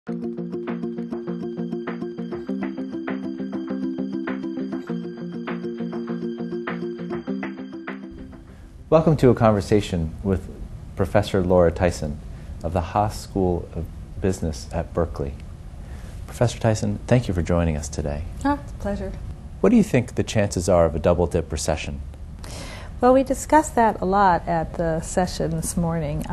Welcome to a conversation with Professor Laura Tyson of the Haas School of Business at Berkeley. Professor Tyson, thank you for joining us today. Oh, it's a pleasure. What do you think the chances are of a double-dip recession? Well, we discussed that a lot at the session this morning.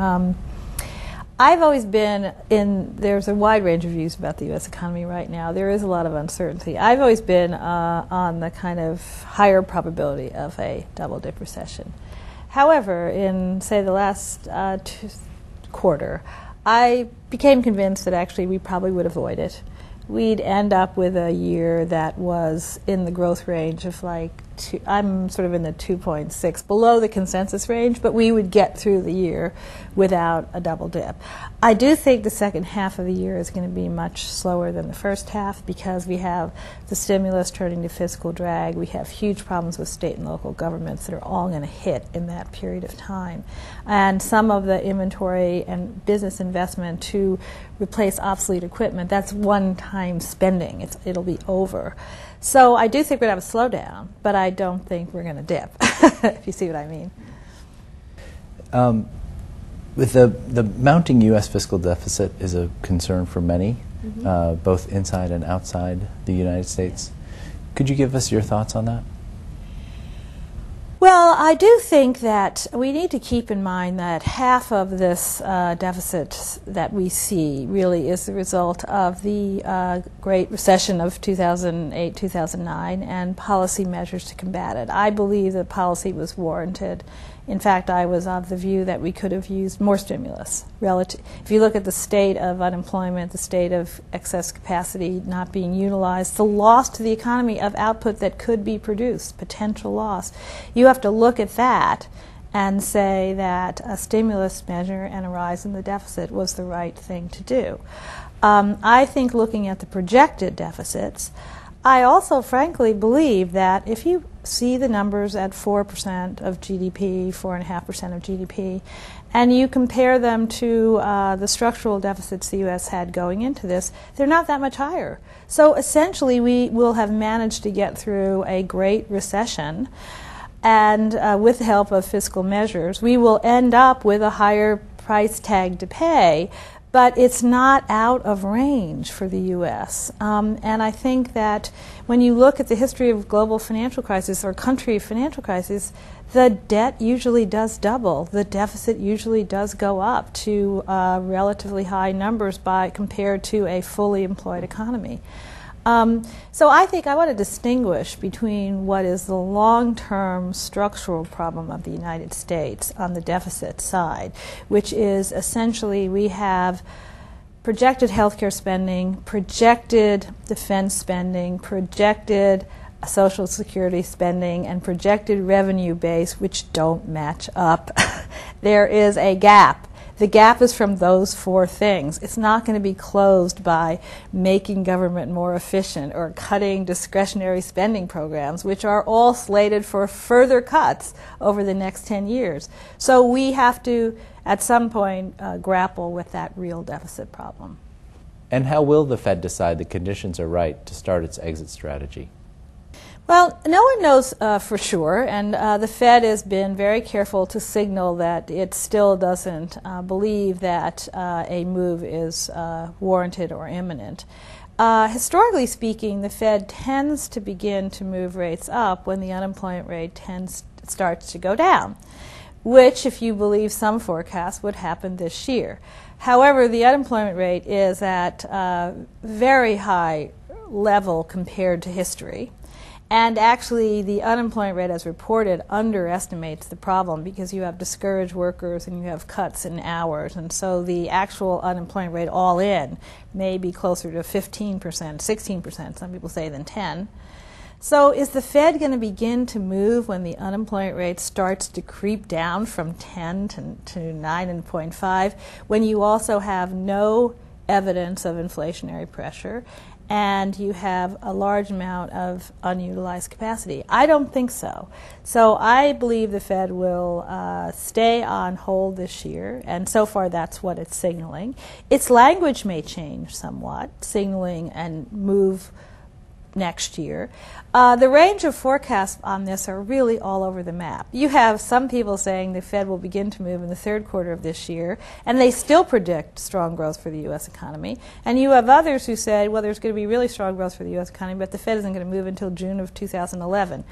I've always been there's a wide range of views about the U.S. economy right now. There is a lot of uncertainty. I've always been on the kind of higher probability of a double-dip recession. However, in, say, the last quarter, I became convinced that actually we probably would avoid it. We'd end up with a year that was in the growth range of I'm sort of in the 2.6, below the consensus range, but we would get through the year without a double dip. I do think the second half of the year is going to be much slower than the first half because we have the stimulus turning to fiscal drag. We have huge problems with state and local governments that are all going to hit in that period of time. And some of the inventory and business investment to replace obsolete equipment, that's one-time spending. It'll be over. So I do think we're going to have a slowdown, but I don't think we're going to dip, if you see what I mean. With the mounting U.S. fiscal deficit is a concern for many, both inside and outside the United States. Could you give us your thoughts on that? Well, I do think that we need to keep in mind that half of this deficit that we see really is the result of the Great Recession of 2008-2009 and policy measures to combat it. I believe that policy was warranted. In fact, I was of the view that we could have used more stimulus. If you look at the state of unemployment, the state of excess capacity not being utilized, the loss to the economy of output that could be produced, potential loss, you have to look at that and say that a stimulus measure and a rise in the deficit was the right thing to do. I think looking at the projected deficits, I also frankly believe that if you see the numbers at 4% of GDP, 4.5% of GDP, and you compare them to the structural deficits the U.S. had going into this, they're not that much higher. So essentially we will have managed to get through a great recession, and with the help of fiscal measures, we will end up with a higher price tag to pay, but it's not out of range for the U.S. And I think that when you look at the history of global financial crisis or country financial crisis, the debt usually does double. The deficit usually does go up to relatively high numbers compared to a fully employed economy. So I think I want to distinguish between what is the long-term structural problem of the United States on the deficit side, which is essentially we have projected healthcare spending, projected defense spending, projected Social Security spending, and projected revenue base, which don't match up. There is a gap. The gap is from those four things. It's not going to be closed by making government more efficient or cutting discretionary spending programs, which are all slated for further cuts over the next 10 years. So we have to, at some point, grapple with that real deficit problem. And how will the Fed decide the conditions are right to start its exit strategy? Well, no one knows for sure, and the Fed has been very careful to signal that it still doesn't believe that a move is warranted or imminent. Historically speaking, the Fed tends to begin to move rates up when the unemployment rate starts to go down, which, if you believe some forecasts, would happen this year. However, the unemployment rate is at a very high level compared to history. And actually, the unemployment rate as reported underestimates the problem because you have discouraged workers and you have cuts in hours. And so the actual unemployment rate all in may be closer to 15%, 16%, some people say, than 10%. So is the Fed going to begin to move when the unemployment rate starts to creep down from 10 to 9.5, when you also have no evidence of inflationary pressure, and you have a large amount of unutilized capacity. I don't think so. So I believe the Fed will stay on hold this year, and so far that's what it's signaling. Its language may change somewhat, signaling and move next year. The range of forecasts on this are really all over the map. You have some people saying the Fed will begin to move in the third quarter of this year, and they still predict strong growth for the U.S. economy. And you have others who say, well, there's going to be really strong growth for the U.S. economy, but the Fed isn't going to move until June of 2011.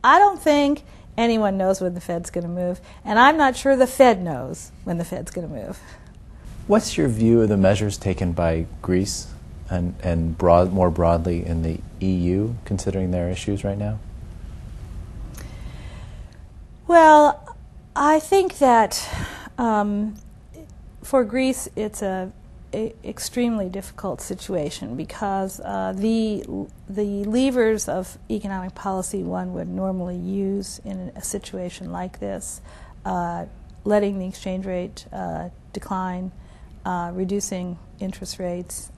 I don't think anyone knows when the Fed's going to move, and I'm not sure the Fed knows when the Fed's going to move. What's your view of the measures taken by Greece and more broadly in the EU, considering their issues right now? Well, I think that for Greece it's a extremely difficult situation because the levers of economic policy one would normally use in a situation like this, letting the exchange rate decline, reducing interest rates,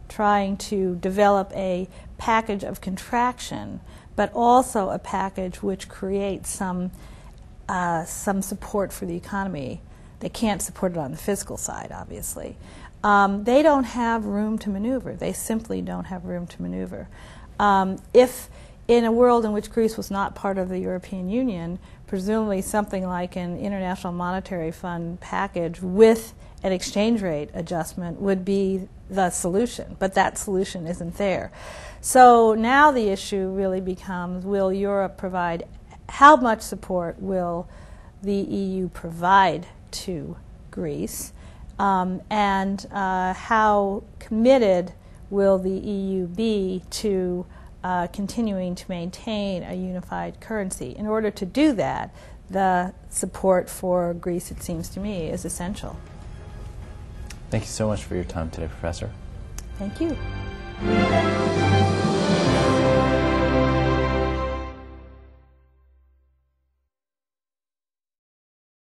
trying to develop a package of contraction, but also a package which creates some support for the economy. They can't support it on the fiscal side, obviously. They don't have room to maneuver. They simply don't have room to maneuver. If in a world in which Greece was not part of the European Union, presumably something like an International Monetary Fund package with an exchange rate adjustment would be the solution, but that solution isn't there. So now the issue really becomes, will Europe provide, how much support will the EU provide to Greece, and how committed will the EU be to continuing to maintain a unified currency? In order to do that, the support for Greece, it seems to me, is essential. Thank you so much for your time today, Professor. Thank you.